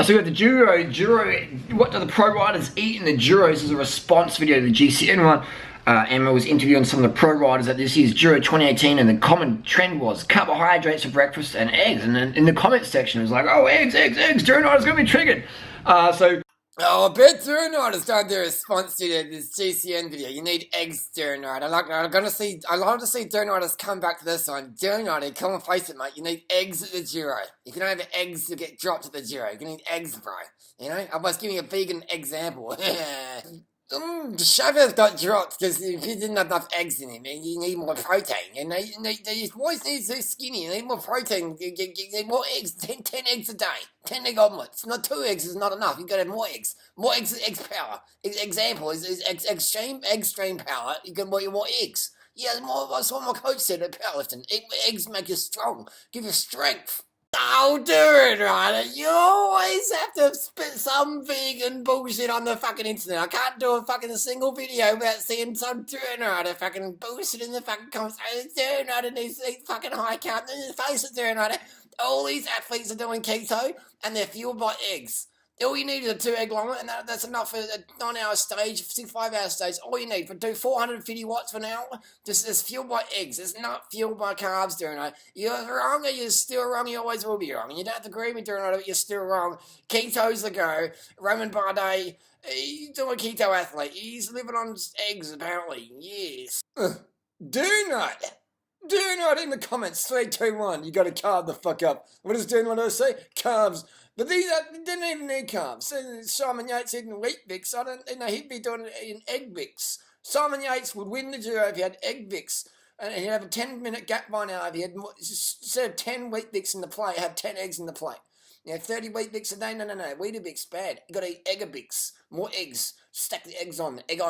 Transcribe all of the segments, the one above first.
So we got the Duro, what do the pro riders eat in the Duros? This is a response video to the GCN one. Emma was interviewing some of the pro riders at this year's Duro 2018, and the common trend was carbohydrates for breakfast and eggs. And then in the comments section, it was like, oh, eggs, Durianrider's going to be triggered. Oh, I bet Durianrider's done their response to this GCN video. You need eggs, Durianrider. I love to see Durianriders come back to this one. Durianrider, come and face it, mate. You need eggs at the Duro. You can only have eggs to get dropped at the Duro. You need eggs, bro. You know? I was giving a vegan example. Chavez's got dropped because he didn't have enough eggs in him, and you need more protein. And his boys need so skinny. You need more protein. You need more eggs. 10 eggs a day. 10 egg omelets. Not 2 eggs is not enough. You got to have more eggs. More eggs is eggs power. Example is extreme power. You get more eggs. Yeah, that's what my coach said at powerlifting. Eggs make you strong. Give you strength. Oh, Durianrider, you always have to spit some vegan bullshit on the fucking internet. I can't do a fucking single video without seeing some Durianrider fucking bullshit in the fucking comments. Durianrider needs to eat fucking high carb. Face it, Durianrider. All these athletes are doing keto and they're fueled by eggs. All you need is a 2 egg omelet, and that's enough for a 9-hour stage, 5-hour stage. All you need for do 450 watts for an hour. This is fueled by eggs. It's not fueled by carbs, Durianrider. You're wrong, or you're still wrong. You always will be wrong. And you don't have to agree with Durianrider, but you're still wrong. Keto's the go. Roman Bardet, he's a keto athlete. He's living on eggs, apparently. Yes. Durianrider. Durianrider in the comments. 3, 2, 1. You got to carb the fuck up. What does Durianrider say? Carbs. But these didn't even need carbs. Simon Yates eating wheat Bix. I don't know, he'd be doing it in egg Bix. Simon Yates would win the Duro if he had egg Bix. And he'd have a 10-minute gap by now if he had more, instead of 10 wheat Bix in the plate, have 10 eggs in the plate. 30 wheat Bix a day? No. Weetabix, bad. You got to eat Egg-a-Bix. More eggs. Stack the eggs on. Egg,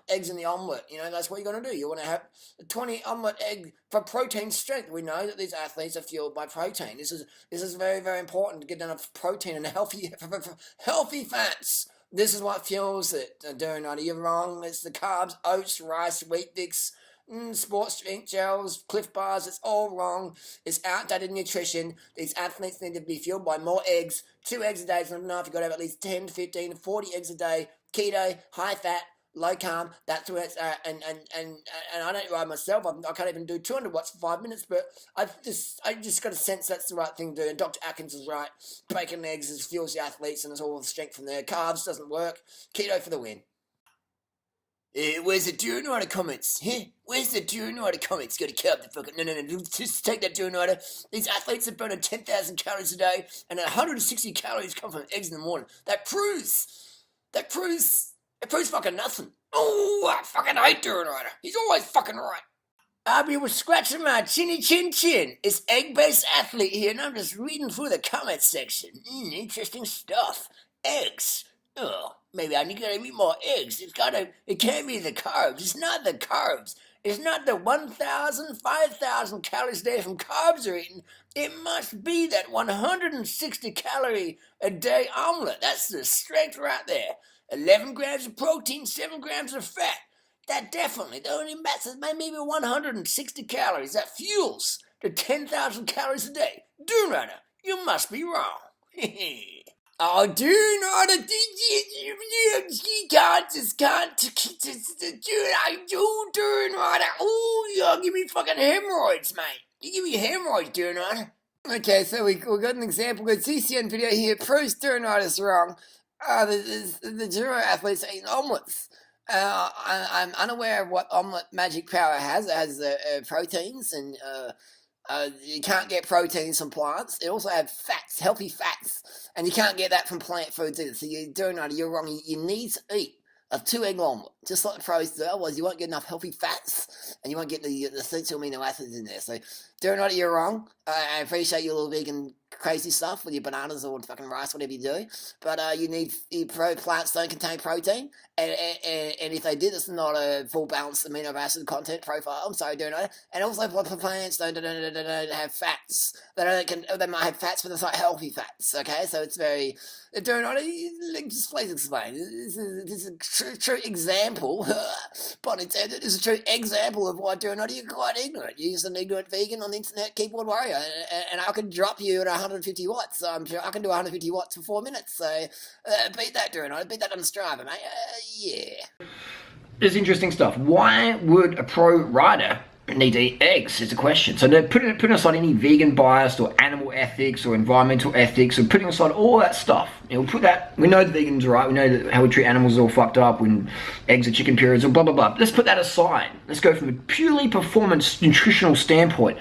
eggs in the omelette. That's what you're going to do. You want to have a 20 omelette egg for protein strength. We know that these athletes are fueled by protein. This is very, very important to get enough protein and healthy fats. This is what fuels it, Durianrider. You're wrong. It's the carbs, oats, rice, wheat Bix, sports drink gels, Cliff bars. It's all wrong. It's outdated nutrition. These athletes need to be fueled by more eggs. 2 eggs a day is not enough. You've got to have at least 10, 15, 40 eggs a day. Keto, high fat, low carb. That's where it's at. And I don't ride myself. I can't even do 200 watts for 5 minutes. But I just got a sense that's the right thing to do. And Dr. Atkins is right. Bacon and eggs fuels the athletes, and it's all the strength from there. Carbs doesn't work. Keto for the win. Where's the Durianrider comments? Where's the Durianrider comments? Go to carb the fucking... No. Just take that Durianrider. These athletes are burning 10,000 calories a day, and 160 calories come from eggs in the morning. That proves fucking nothing. Oh, I fucking hate Durianrider. He's always fucking right. I'll be scratching my chinny chin. It's egg-based athlete here, and I'm just reading through the comments section. Interesting stuff. Eggs. Oh, maybe I need to eat more eggs. It can't be the carbs. It's not the carbs. It's not the 1,000, 5,000 calories a day from carbs you're eating. It must be that 160 calorie a day omelet. That's the strength right there. 11 grams of protein, 7 grams of fat. That definitely, the only matters maybe 160 calories. That fuels the 10,000 calories a day. Durianrider, you must be wrong. Oh, Durianrider, you can't, Durianrider. Oh, you give me fucking hemorrhoids, mate. You give me hemorrhoids, Durianrider. Okay, so we got an example. The GCN video here proves Durianrider's wrong. The Duro athletes are eating omelets. I'm unaware of what omelette magic power has. It has proteins and you can't get proteins from plants. It also has fats, healthy fats, and you can't get that from plant foods either. So you're wrong. You need to eat a 2 egg omelette, just like the pros do. Otherwise, you won't get enough healthy fats, and you won't get the essential amino acids in there. So, Durianrider, you're wrong. I appreciate your little vegan crazy stuff with your bananas or fucking rice, whatever you do. But plants don't contain protein, and if they did, it's not a full balanced amino acid content profile. I'm sorry, Durianrider. And also, plants don't have fats. They might have fats, but it's not healthy fats. Okay, so it's very Durianrider. Just please explain. This is a true example, but it's a true example of why Durianrider, you're quite ignorant. You're just an ignorant vegan on on the internet, Keyboard Warrior, and I can drop you at 150 watts. So I'm sure I can do 150 watts for 4 minutes. So beat that, Durianrider. Beat that on Strava, mate. Yeah. It's interesting stuff. Why would a pro rider need to eat eggs is the question. So they're putting aside any vegan bias or animal ethics or environmental ethics, or putting aside all that stuff. You know, put that, we know the vegans are right, we know that how we treat animals is all fucked up when eggs are chicken periods or blah blah blah. Let's put that aside. Let's go from a purely performance nutritional standpoint.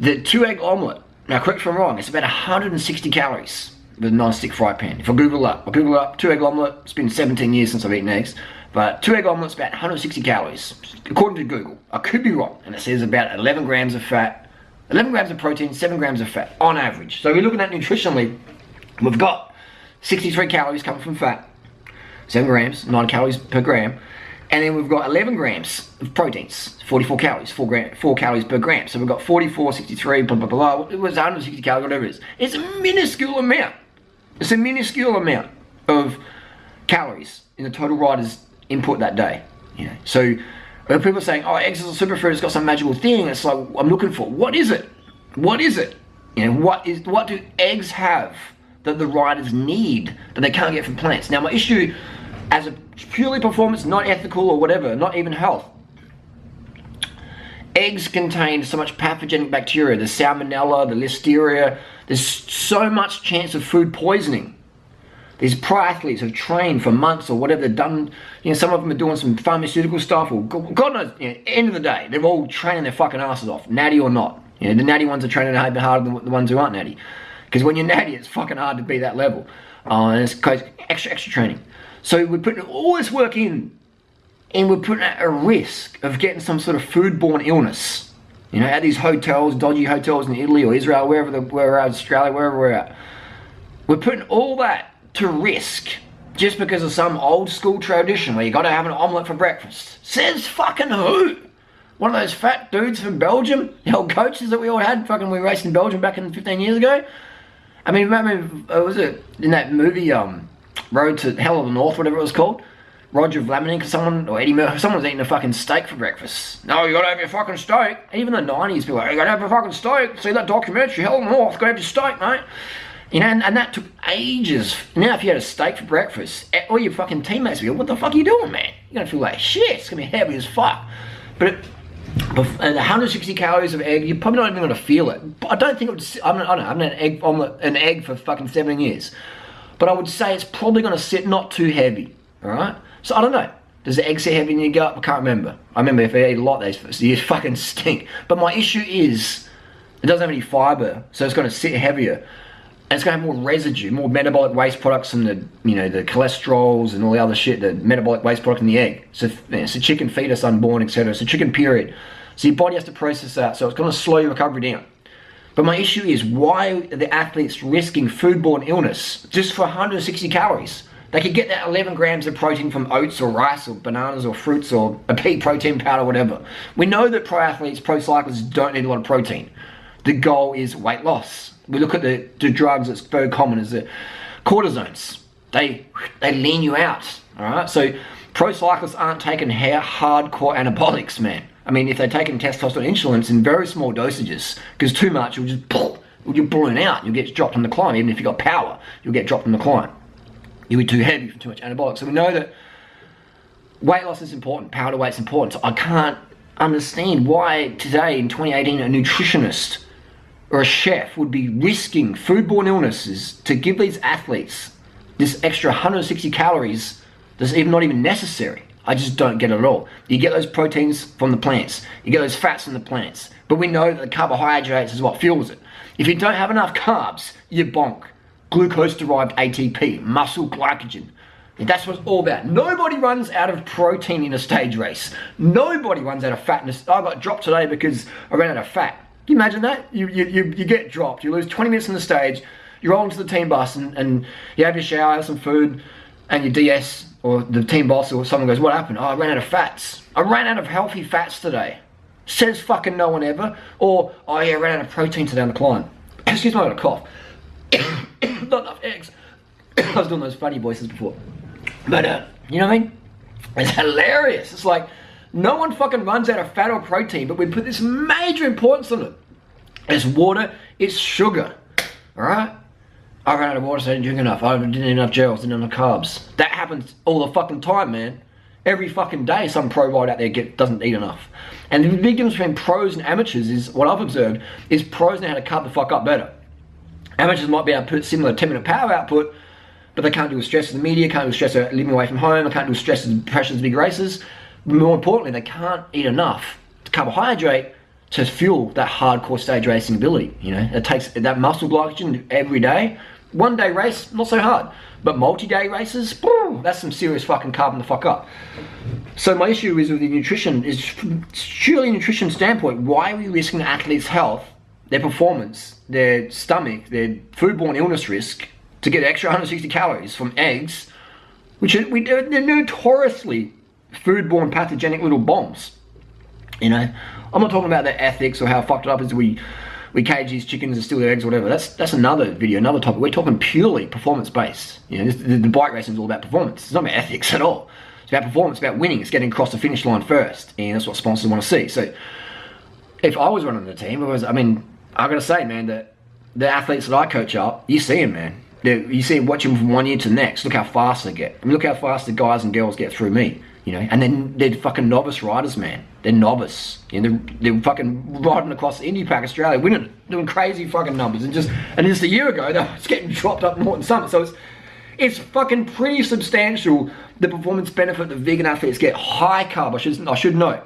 The 2-egg omelette, now correct me if I'm wrong, it's about 160 calories with a non-stick fry pan. If I Google up 2-egg omelette, it's been 17 years since I've eaten eggs. But 2-egg omelet's about 160 calories, according to Google. I could be wrong, and it says about 11 grams of fat, 11 grams of protein, 7 grams of fat, on average. So we're looking at nutritionally, we've got 63 calories coming from fat, 7 grams, 9 calories per gram, and then we've got 11 grams of proteins, 44 calories, 4 calories per gram. So we've got 44, 63, blah, blah, blah, it was 160 calories, whatever it is. It's a minuscule amount. It's a minuscule amount of calories in the total rider's input that day, you know. So when people are saying, oh, eggs is a superfood, it's got some magical thing, it's like, I'm looking for, what is it? What is it? You know, what do eggs have that the riders need that they can't get from plants? Now my issue as a purely performance, not ethical or whatever, not even health, eggs contain so much pathogenic bacteria, the salmonella, the listeria, there's so much chance of food poisoning. These pro athletes have trained for months or whatever they've done. You know, some of them are doing some pharmaceutical stuff, or God knows. You know, end of the day, they're all training their fucking asses off, natty or not. You know, the natty ones are training a bit harder than the ones who aren't natty, because when you're natty, it's fucking hard to be that level, and it's extra training. So we're putting all this work in, and we're putting at a risk of getting some sort of foodborne illness. You know, at these hotels, dodgy hotels in Italy or Israel, wherever we're at, Australia, wherever we're at, we're putting all that to risk just because of some old school tradition where you got to have an omelette for breakfast. Says fucking who? One of those fat dudes from Belgium, the old coaches that we all had, fucking we raced in Belgium back in 15 years ago. I mean, remember, was it in that movie, Road to Hell of the North, whatever it was called? Roger Vlaminck or someone, or Eddie Murphy, someone was eating a fucking steak for breakfast. No, you gotta have your fucking steak. Even the 90s, people were like, you gotta have your fucking steak. See that documentary, Hell of the North, gotta have your steak, mate. You know, and that took ages. Now if you had a steak for breakfast, all your fucking teammates would go, what the fuck are you doing, man? You're gonna feel like shit, it's gonna be heavy as fuck. But 160 calories of egg, you're probably not even gonna feel it. But I don't think it would, I haven't had an egg for fucking 7 years. But I would say it's probably gonna sit not too heavy, alright? So I don't know. Does the egg sit heavy in your gut? I can't remember. I remember if I ate a lot, you fucking stink. But my issue is, it doesn't have any fiber, so it's gonna sit heavier. And it's going to have more residue, more metabolic waste products from the, you know, the cholesterols and all the other shit, the metabolic waste product in the egg. So, you know, it's a chicken fetus unborn, etc. It's a chicken period. So your body has to process that, so it's going to slow your recovery down. But my issue is, why are the athletes risking foodborne illness just for 160 calories? They could get that 11 grams of protein from oats or rice or bananas or fruits or a pea protein powder, whatever. We know that pro athletes, pro cyclists don't need a lot of protein. The goal is weight loss. We look at the drugs that's very common as the cortisones. They lean you out, all right? So pro cyclists aren't taking hardcore anabolics, man. I mean, if they're taking testosterone insulin, it's in very small dosages, because too much, you'll balloon out. You'll get dropped on the climb. Even if you've got power, you'll get dropped on the climb. You'll be too heavy for too much anabolics. So we know that weight loss is important. Power to weight's important. So I can't understand why today in 2018 a nutritionist or a chef would be risking foodborne illnesses to give these athletes this extra 160 calories that's not even necessary. I just don't get it at all. You get those proteins from the plants. You get those fats from the plants. But we know that the carbohydrates is what fuels it. If you don't have enough carbs, you bonk. Glucose-derived ATP, muscle glycogen. That's what it's all about. Nobody runs out of protein in a stage race. Nobody runs out of fatness. I got dropped today because I ran out of fat. Can you imagine that? You get dropped, you lose 20 minutes on the stage, you roll into the team bus and you have your shower, have some food, and your DS or the team boss or someone goes, what happened? Oh, I ran out of fats. I ran out of healthy fats today. Says fucking no one ever. Or, oh yeah, I ran out of protein today on the climb. Excuse me, I got a cough. Not enough eggs. I was doing those funny voices before. But, you know what I mean? It's hilarious. It's like, No one fucking runs out of fat or protein, but we put this major importance on it. It's water, it's sugar, all right? I ran out of water, so I didn't drink enough. I didn't eat enough gels, didn't eat enough carbs. That happens all the fucking time, man. Every fucking day some pro rider out there doesn't eat enough. And the big difference between pros and amateurs is, what I've observed, is pros know how to cut the fuck up better. Amateurs might be able to put similar 10-minute power output, but they can't deal with stress of the media, can't deal with stress of living away from home, they can't deal with stress of pressures of big races. But more importantly, they can't eat enough carbohydrate to fuel that hardcore stage racing ability. You know, it takes that muscle glycogen every day. One day race, not so hard. But multi-day races, that's some serious fucking carbon the fuck up. So my issue is with the nutrition, is from surely nutrition standpoint, why are we risking the athlete's health, their performance, their stomach, their foodborne illness risk to get extra 160 calories from eggs, which are, they're notoriously foodborne pathogenic little bombs. You know, I'm not talking about the ethics or how fucked it up is we cage these chickens and steal their eggs or whatever. That's another video, another topic. We're talking purely performance-based. You know, the bike racing is all about performance. It's not about ethics at all. It's about performance, it's about winning. It's getting across the finish line first, and that's what sponsors want to see. So, if I was running the team, I gotta say, man, that the athletes that I coach up, you see them, man. You see them, watch them from one year to the next. Look how fast they get. I mean, look how fast the guys and girls get through me. You know, and then they're fucking novice riders, man. They're novice. You know, they're fucking riding across Indy Pack Australia, winning, doing crazy fucking numbers. And just a year ago, they were getting dropped up Norton Summit. So it's fucking pretty substantial, the performance benefit that vegan athletes get. High carb, I should know.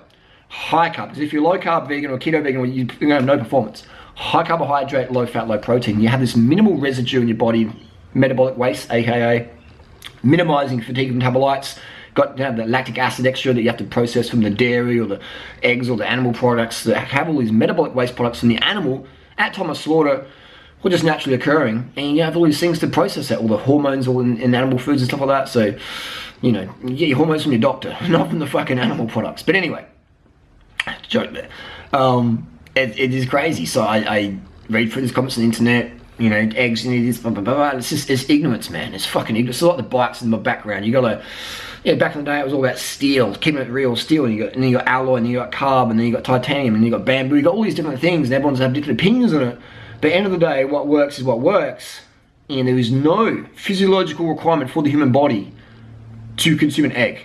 High carb, because if you're low carb vegan or keto vegan, you're gonna have no performance. High carbohydrate, low fat, low protein. You have this minimal residue in your body, metabolic waste, aka minimizing fatigue metabolites. Got to have the lactic acid extra that you have to process from the dairy or the eggs or the animal products that have all these metabolic waste products from the animal at time of slaughter, or just naturally occurring, and you have all these things to process that, all the hormones all in animal foods and stuff like that. So, you know, you get your hormones from your doctor, not from the fucking animal products. But anyway, joke there. It is crazy. So I read through these comments on the internet. You know, eggs, you need this, blah, blah, blah, blah. It's ignorance, man. It's fucking ignorance. It's like the bikes in my background. You gotta, yeah, back in the day it was all about steel, keeping it real steel, and then you got alloy, and then you got carb, and then you got titanium, and then you got bamboo. You got all these different things, and everyone's have different opinions on it. But at the end of the day, what works is what works, and there is no physiological requirement for the human body to consume an egg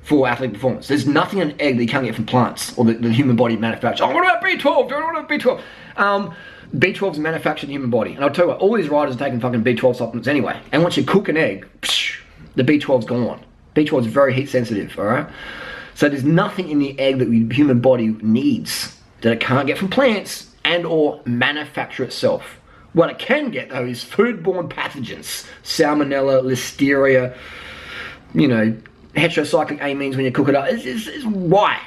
for athlete performance. There's nothing in an egg that you can't get from plants, or the human body manufactures. Oh, what about B12? Don't know what about B12. B12 is manufactured in the human body. And I'll tell you what, all these riders are taking fucking B12 supplements anyway. And once you cook an egg, the B12's gone. B12 is very heat sensitive, alright? So there's nothing in the egg that the human body needs that it can't get from plants and or manufacture itself. What it can get though is foodborne pathogens. Salmonella, Listeria, you know, heterocyclic amines when you cook it up. It's why?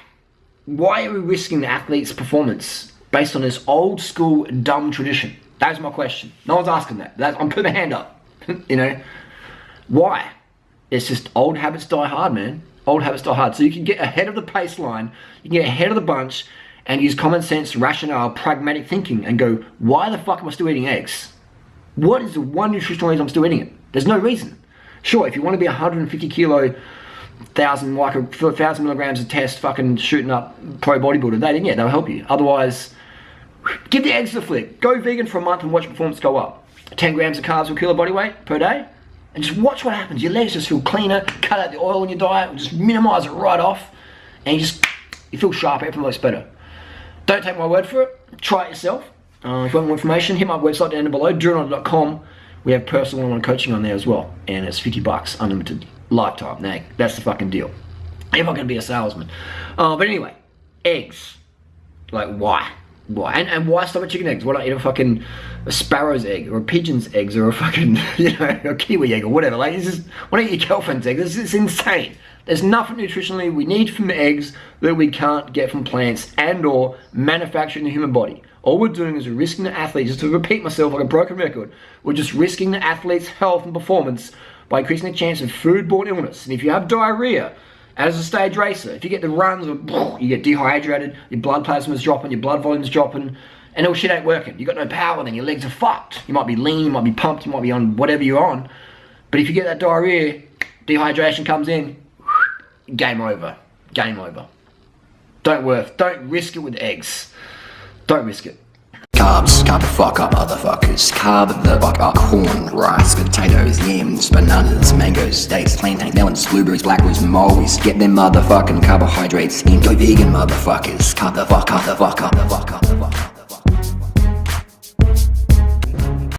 Why are we risking the athlete's performance based on this old school dumb tradition? That's my question. No one's asking that. I'm putting my hand up. You know, why? It's just old habits die hard, man. Old habits die hard. So you can get ahead of the pace line, you can get ahead of the bunch, and use common sense, rationale, pragmatic thinking, and go, why the fuck am I still eating eggs? What is the one nutritional reason I'm still eating it? There's no reason. Sure, if you want to be 150 kilo, 1,000 milligrams of test, fucking shooting up pro bodybuilder, then yeah, they'll help you. Otherwise, give the eggs the flick. Go vegan for a month and watch performance go up. 10 grams of carbs per kilo body weight per day, and just watch what happens. Your legs just feel cleaner. Cut out the oil in your diet, just minimize it right off, and you feel sharper. Everything looks better. Don't take my word for it. Try it yourself. If you want more information, hit my website down below, Durianrider.com. We have personal one-on-one coaching on there as well, and it's $50 unlimited lifetime. Now, that's the fucking deal. I'm not going to be a salesman. But anyway, eggs. Like, why? Why? And why stop at chicken eggs? Why not eat a fucking sparrow's egg, or a pigeon's eggs, or a fucking, you know, a kiwi egg, or whatever? Like, it's just, why don't you eat your girlfriend's eggs? It's insane. There's nothing nutritionally we need from eggs that we can't get from plants and or manufacture in the human body. All we're doing is we're risking the athlete, just to repeat myself like a broken record, we're just risking the athlete's health and performance by increasing the chance of foodborne illness. And if you have diarrhea as a stage racer, if you get the runs, you get dehydrated, your blood plasma's dropping, your blood volume's dropping, and all shit ain't working. You got no power, then your legs are fucked. You might be lean, you might be pumped, you might be on whatever you're on. But if you get that diarrhea, dehydration comes in, game over. Game over. Don't risk it with eggs. Don't risk it. Carbs, carb the fuck up, motherfuckers. Carb the fuck up. Corn, rice, potatoes, yams, bananas, mangoes, dates, plantain, melons, blueberries, blackberries, mulberries. Get them motherfucking carbohydrates in. Go vegan, motherfuckers. Carb the fuck up, the fuck up, the fuck up.